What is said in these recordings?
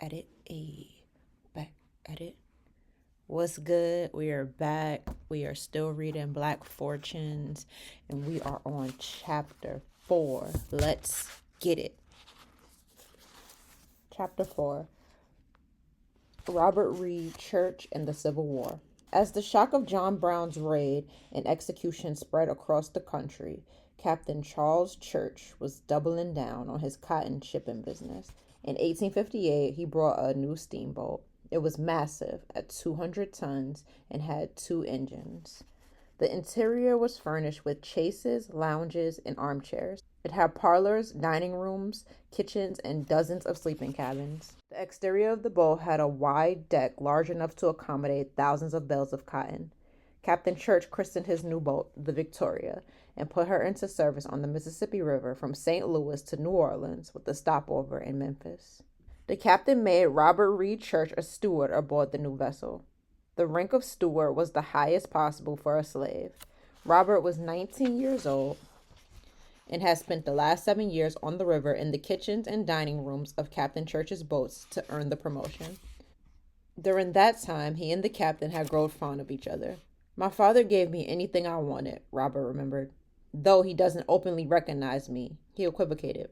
Edit. Back edit. What's good? We are back. We are still reading Black Fortunes, and we are on chapter 4. Let's get it. Chapter 4. Robert Reed Church and the Civil War. As the shock of John Brown's raid and execution spread across the country, Captain Charles Church was doubling down on his cotton shipping business. In 1858, he brought a new steamboat. It was massive, at 200 tons, and had 2 engines. The interior was furnished with chaises, lounges, and armchairs. It had parlors, dining rooms, kitchens, and dozens of sleeping cabins. The exterior of the boat had a wide deck large enough to accommodate thousands of bales of cotton. Captain Church christened his new boat the Victoria and put her into service on the Mississippi River from St. Louis to New Orleans with a stopover in Memphis. The captain made Robert Reed Church a steward aboard the new vessel. The rank of steward was the highest possible for a slave. Robert was 19 years old and had spent the last 7 years on the river in the kitchens and dining rooms of Captain Church's boats to earn the promotion. During that time, he and the captain had grown fond of each other. My father gave me anything I wanted, Robert remembered. Though he doesn't openly recognize me, he equivocated.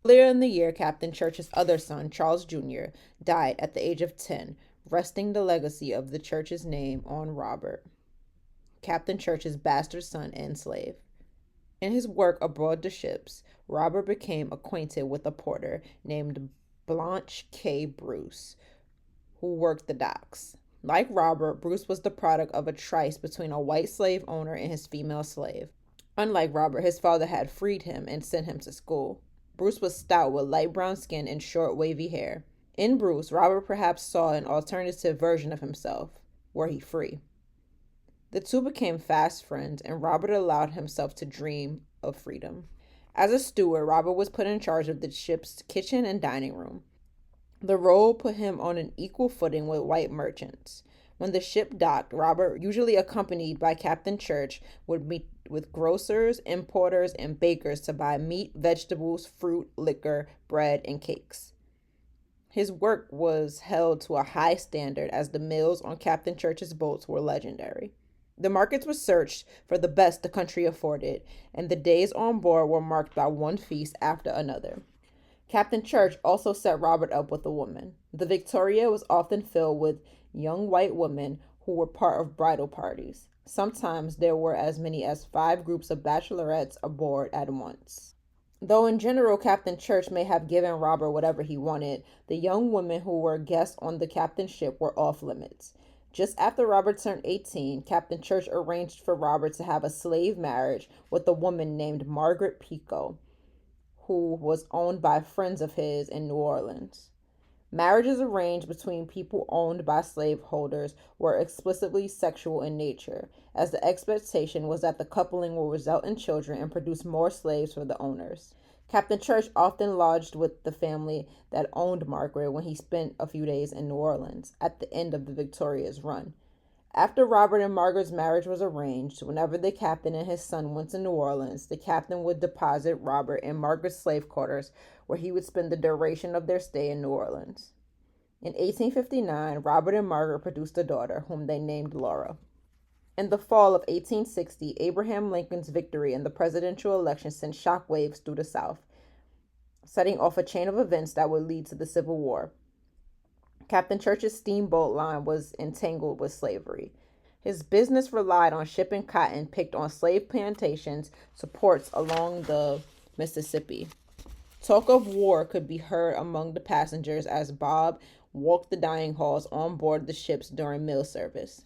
Earlier in the year, Captain Church's other son, Charles Jr., died at the age of 10, resting the legacy of the Church's name on Robert, Captain Church's bastard son and slave. In his work aboard the ships, Robert became acquainted with a porter named Blanche K. Bruce, who worked the docks. Like Robert, Bruce was the product of a tryst between a white slave owner and his female slave. Unlike Robert, his father had freed him and sent him to school. Bruce was stout with light brown skin and short, wavy hair. In Bruce, Robert perhaps saw an alternative version of himself, were he free. The two became fast friends, and Robert allowed himself to dream of freedom. As a steward, Robert was put in charge of the ship's kitchen and dining room. The role put him on an equal footing with white merchants. When the ship docked, Robert, usually accompanied by Captain Church, would meet with grocers, importers, and bakers to buy meat, vegetables, fruit, liquor, bread, and cakes. His work was held to a high standard as the meals on Captain Church's boats were legendary. The markets were searched for the best the country afforded, and the days on board were marked by one feast after another. Captain Church also set Robert up with a woman. The Victoria was often filled with young white women who were part of bridal parties. Sometimes there were as many as 5 groups of bachelorettes aboard at once. Though in general Captain Church may have given Robert whatever he wanted, the young women who were guests on the captain's ship were off limits. Just after Robert turned 18, Captain Church arranged for Robert to have a slave marriage with a woman named Margaret Pico, who was owned by friends of his in New Orleans. Marriages arranged between people owned by slaveholders were explicitly sexual in nature, as the expectation was that the coupling will result in children and produce more slaves for the owners. Captain Church often lodged with the family that owned Margaret when he spent a few days in New Orleans at the end of the Victoria's run. After Robert and Margaret's marriage was arranged, whenever the captain and his son went to New Orleans, the captain would deposit Robert in Margaret's slave quarters, where he would spend the duration of their stay in New Orleans. In 1859, Robert and Margaret produced a daughter, whom they named Laura. In the fall of 1860, Abraham Lincoln's victory in the presidential election sent shockwaves through the South, setting off a chain of events that would lead to the Civil War. Captain Church's steamboat line was entangled with slavery. His business relied on shipping cotton picked on slave plantations to ports along the Mississippi. Talk of war could be heard among the passengers as Bob walked the dining halls on board the ships during meal service.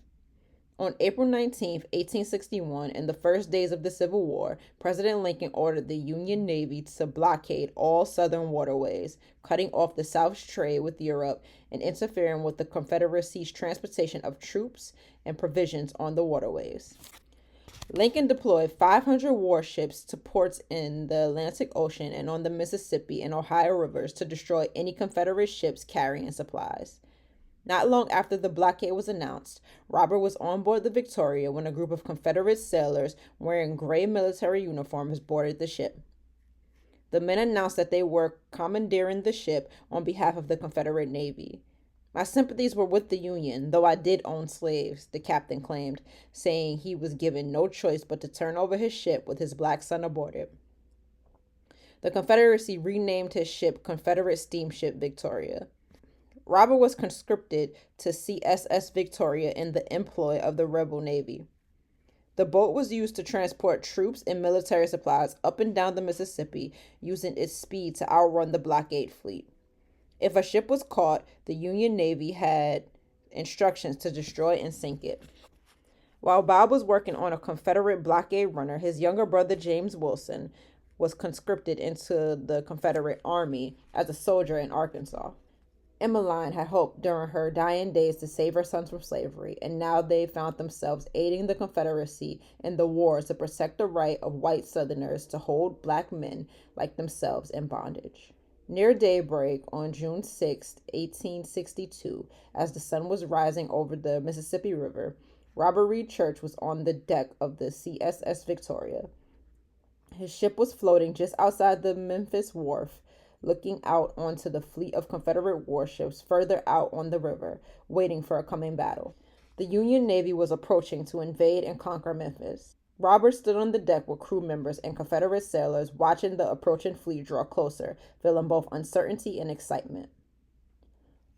On April 19, 1861, in the first days of the Civil War, President Lincoln ordered the Union Navy to blockade all southern waterways, cutting off the South's trade with Europe and interfering with the Confederacy's transportation of troops and provisions on the waterways. Lincoln deployed 500 warships to ports in the Atlantic Ocean and on the Mississippi and Ohio rivers to destroy any Confederate ships carrying supplies. Not long after the blockade was announced, Robert was on board the Victoria when a group of Confederate sailors wearing gray military uniforms boarded the ship. The men announced that they were commandeering the ship on behalf of the Confederate Navy. My sympathies were with the Union, though I did own slaves, the captain claimed, saying he was given no choice but to turn over his ship with his black son aboard it. The Confederacy renamed his ship Confederate Steamship Victoria. Robert was conscripted to CSS Victoria in the employ of the rebel navy. The boat was used to transport troops and military supplies up and down the Mississippi, using its speed to outrun the blockade fleet. If a ship was caught, the Union Navy had instructions to destroy and sink it. While Bob was working on a Confederate blockade runner, his younger brother James Wilson was conscripted into the Confederate Army as a soldier in Arkansas. Emmeline had hoped during her dying days to save her sons from slavery, and now they found themselves aiding the Confederacy in the wars to protect the right of white Southerners to hold black men like themselves in bondage. Near daybreak on June 6, 1862, as the sun was rising over the Mississippi River, Robert Reed Church was on the deck of the CSS Victoria. His ship was floating just outside the Memphis wharf, looking out onto the fleet of Confederate warships further out on the river, waiting for a coming battle. The Union Navy was approaching to invade and conquer Memphis. Robert stood on the deck with crew members and Confederate sailors, watching the approaching fleet draw closer, feeling both uncertainty and excitement.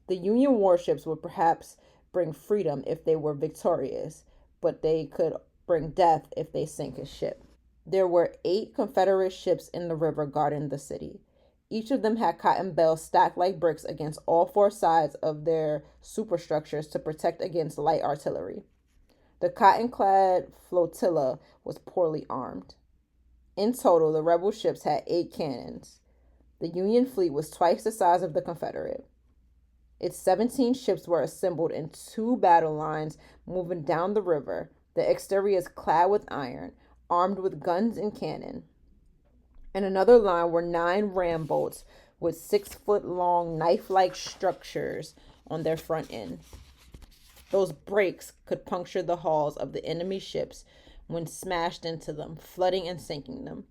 The Union warships would perhaps bring freedom if they were victorious, but they could bring death if they sank his ship. There were 8 Confederate ships in the river guarding the city. Each of them had cotton bales stacked like bricks against all 4 sides of their superstructures to protect against light artillery. The cotton-clad flotilla was poorly armed. In total, the rebel ships had 8 cannons. The Union fleet was twice the size of the Confederate. Its 17 ships were assembled in 2 battle lines moving down the river, the exteriors clad with iron, armed with guns and cannon. In another line were 9 ram boats with 6-foot-long knife-like structures on their front end. Those breaks could puncture the hulls of the enemy ships when smashed into them, flooding and sinking them.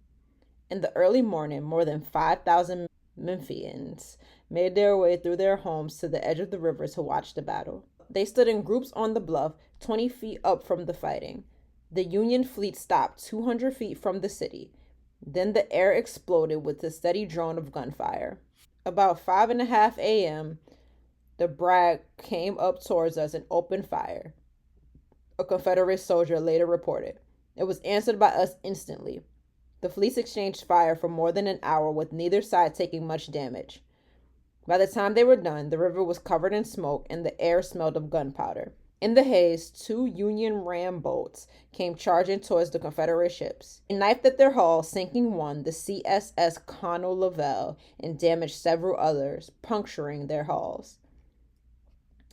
In the early morning, more than 5,000 Memphians made their way through their homes to the edge of the river to watch the battle. They stood in groups on the bluff, 20 feet up from the fighting. The Union fleet stopped 200 feet from the city. Then the air exploded with a steady drone of gunfire. About 5:30 a.m., the Bragg came up towards us and opened fire, a Confederate soldier later reported. It was answered by us instantly. The fleets exchanged fire for more than an hour with neither side taking much damage. By the time they were done, the river was covered in smoke and the air smelled of gunpowder. In the haze, 2 Union ram boats came charging towards the Confederate ships. They knifed at their hull, sinking one, the CSS Conno Lavelle, and damaged several others, puncturing their hulls.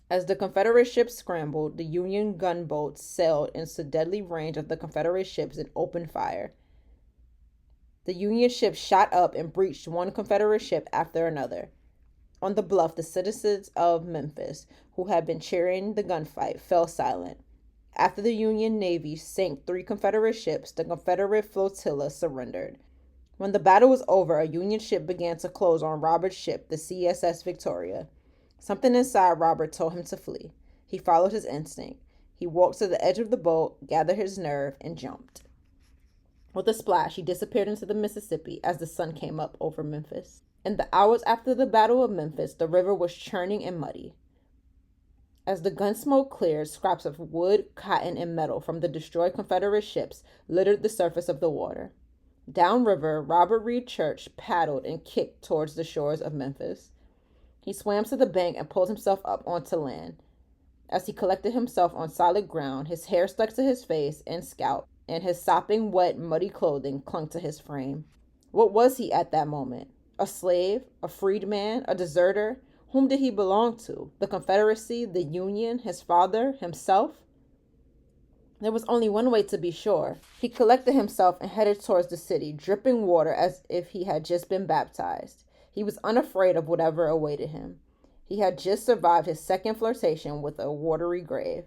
As the Confederate ships scrambled, the Union gunboats sailed into deadly range of the Confederate ships and opened fire. The Union ships shot up and breached one Confederate ship after another. On the bluff, the citizens of Memphis, who had been cheering the gunfight, fell silent. After the Union Navy sank 3 Confederate ships, the Confederate flotilla surrendered. When the battle was over, a Union ship began to close on Robert's ship, the CSS Victoria. Something inside Robert told him to flee. He followed his instinct. He walked to the edge of the boat, gathered his nerve, and jumped. With a splash, he disappeared into the Mississippi as the sun came up over Memphis. In the hours after the Battle of Memphis, the river was churning and muddy. As the gun smoke cleared, scraps of wood, cotton, and metal from the destroyed Confederate ships littered the surface of the water. Downriver, Robert Reed Church paddled and kicked towards the shores of Memphis. He swam to the bank and pulled himself up onto land. As he collected himself on solid ground, his hair stuck to his face and scalp, and his sopping wet, muddy clothing clung to his frame. What was he at that moment? A slave? A freedman? A deserter? Whom did he belong to? The Confederacy? The Union? His father? Himself? There was only one way to be sure. He collected himself and headed towards the city, dripping water as if he had just been baptized. He was unafraid of whatever awaited him. He had just survived his second flirtation with a watery grave.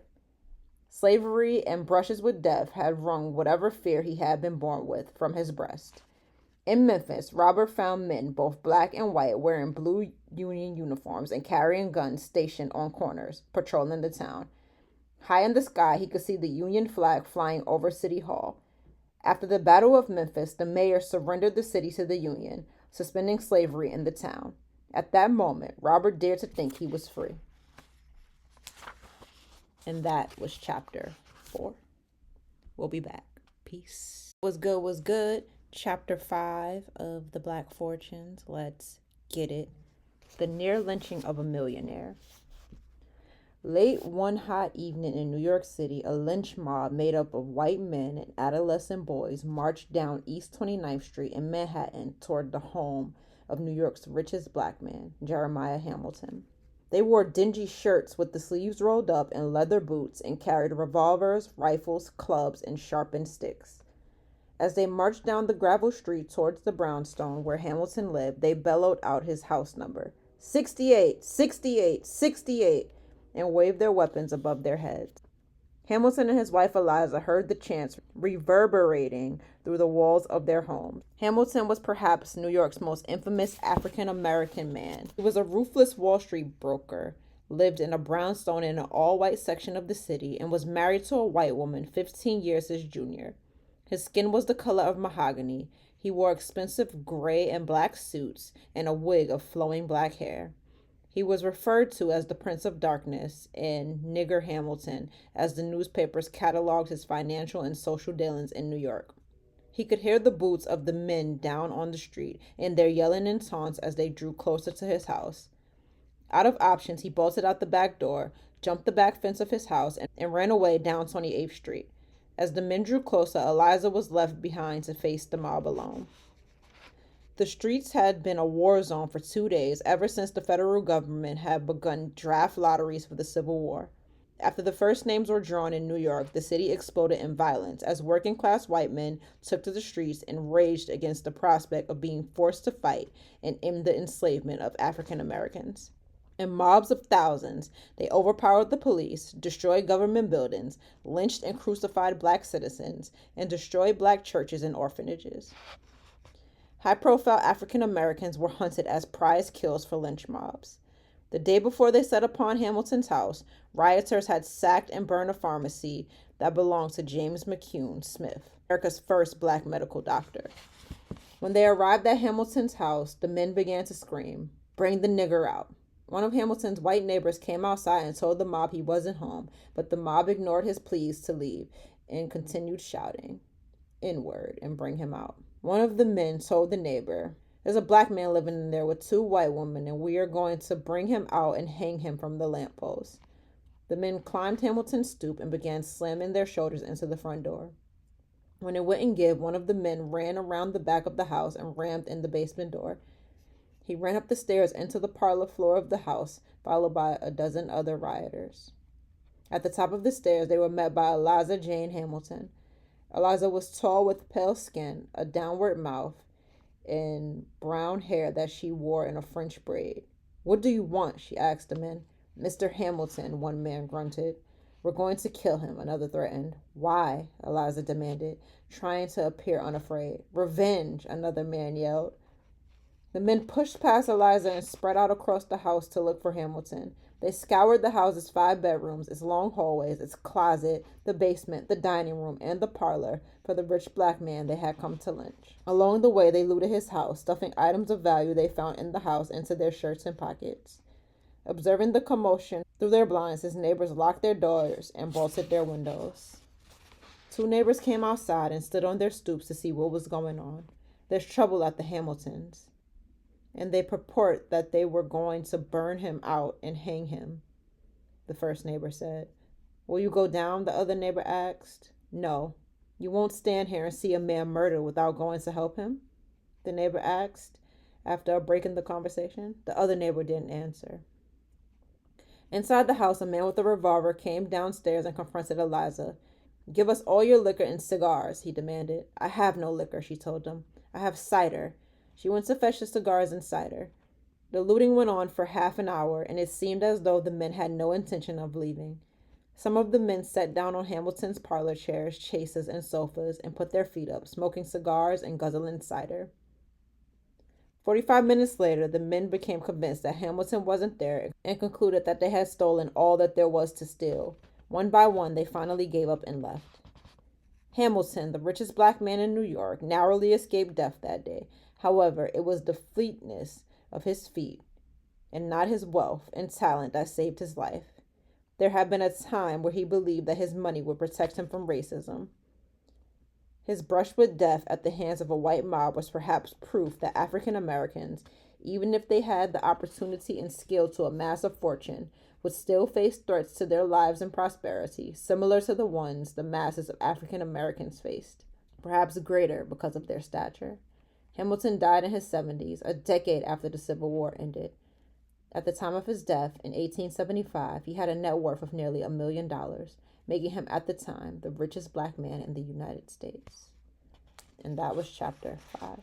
Slavery and brushes with death had wrung whatever fear he had been born with from his breast. In Memphis, Robert found men, both black and white, wearing blue Union uniforms and carrying guns stationed on corners, patrolling the town. High in the sky, he could see the Union flag flying over City Hall. After the Battle of Memphis, the mayor surrendered the city to the Union, suspending slavery in the town. At that moment, Robert dared to think he was free. And that was chapter 4. We'll be back. Peace. Was good, was good. Chapter 5 of The Black Fortunes. Let's get it. The near lynching of a millionaire. Late one hot evening in New York City, a lynch mob made up of white men and adolescent boys marched down East 29th Street in Manhattan toward the home of New York's richest black man, Jeremiah Hamilton. They wore dingy shirts with the sleeves rolled up and leather boots and carried revolvers, rifles, clubs, and sharpened sticks. As they marched down the gravel street towards the brownstone where Hamilton lived, they bellowed out his house number, 68, 68, 68, and waved their weapons above their heads. Hamilton and his wife Eliza heard the chants reverberating through the walls of their home. Hamilton was perhaps New York's most infamous African-American man. He was a ruthless Wall Street broker, lived in a brownstone in an all-white section of the city, and was married to a white woman 15 years his junior. His skin was the color of mahogany. He wore expensive gray and black suits and a wig of flowing black hair. He was referred to as the Prince of Darkness and Nigger Hamilton as the newspapers cataloged his financial and social dealings in New York. He could hear the boots of the men down on the street and their yelling and taunts as they drew closer to his house. Out of options, he bolted out the back door, jumped the back fence of his house, and ran away down 28th Street. As the men drew closer, Eliza was left behind to face the mob alone. The streets had been a war zone for 2 days, ever since the federal government had begun draft lotteries for the Civil War. After the first names were drawn in New York, the city exploded in violence as working-class white men took to the streets and raged against the prospect of being forced to fight and end the enslavement of African Americans. In mobs of thousands, they overpowered the police, destroyed government buildings, lynched and crucified black citizens, and destroyed black churches and orphanages. High-profile African Americans were hunted as prize kills for lynch mobs. The day before they set upon Hamilton's house, rioters had sacked and burned a pharmacy that belonged to James McCune Smith, America's first black medical doctor. When they arrived at Hamilton's house, the men began to scream, "Bring the nigger out." One of Hamilton's white neighbors came outside and told the mob he wasn't home, but the mob ignored his pleas to leave and continued shouting, "N-word," and bring him out. One of the men told the neighbor, "There's a black man living in there with 2 white women, and we are going to bring him out and hang him from the lamppost." The men climbed Hamilton's stoop and began slamming their shoulders into the front door. When it wouldn't give, one of the men ran around the back of the house and rammed in the basement door. He ran up the stairs into the parlor floor of the house, followed by a dozen other rioters. At the top of the stairs, they were met by Eliza Jane Hamilton. Eliza was tall with pale skin, a downward mouth, and brown hair that she wore in a French braid. "What do you want?" she asked the men. "Mr. Hamilton," one man grunted. "We're going to kill him," another threatened. "Why?" Eliza demanded, trying to appear unafraid. "Revenge," another man yelled. The men pushed past Eliza and spread out across the house to look for Hamilton. They scoured the house's 5 bedrooms, its long hallways, its closet, the basement, the dining room, and the parlor for the rich black man they had come to lynch. Along the way, they looted his house, stuffing items of value they found in the house into their shirts and pockets. Observing the commotion through their blinds, his neighbors locked their doors and bolted their windows. 2 neighbors came outside and stood on their stoops to see what was going on. "There's trouble at the Hamiltons, and they purport that they were going to burn him out and hang him," the first neighbor said. "Will you go down?" the other neighbor asked. "No. You won't stand here and see a man murdered without going to help him?" the neighbor asked, after a break in the conversation. The other neighbor didn't answer. Inside the house, a man with a revolver came downstairs and confronted Eliza. "Give us all your liquor and cigars," he demanded. "I have no liquor," she told him. "I have cider." She went to fetch the cigars and cider. The looting went on for half an hour, and it seemed as though the men had no intention of leaving. Some of the men sat down on Hamilton's parlor chairs, chases, and sofas and put their feet up, smoking cigars and guzzling cider. 45 minutes later, the men became convinced that Hamilton wasn't there and concluded that they had stolen all that there was to steal. One by one, they finally gave up and left. Hamilton, the richest black man in New York, narrowly escaped death that day. However, it was the fleetness of his feet and not his wealth and talent that saved his life. There had been a time where he believed that his money would protect him from racism. His brush with death at the hands of a white mob was perhaps proof that African Americans, even if they had the opportunity and skill to amass a fortune, would still face threats to their lives and prosperity, similar to the ones the masses of African Americans faced, perhaps greater because of their stature. Hamilton died in his 70s, a decade after the Civil War ended. At the time of his death in 1875, he had a net worth of nearly $1 million, making him at the time the richest black man in the United States. And that was chapter 5.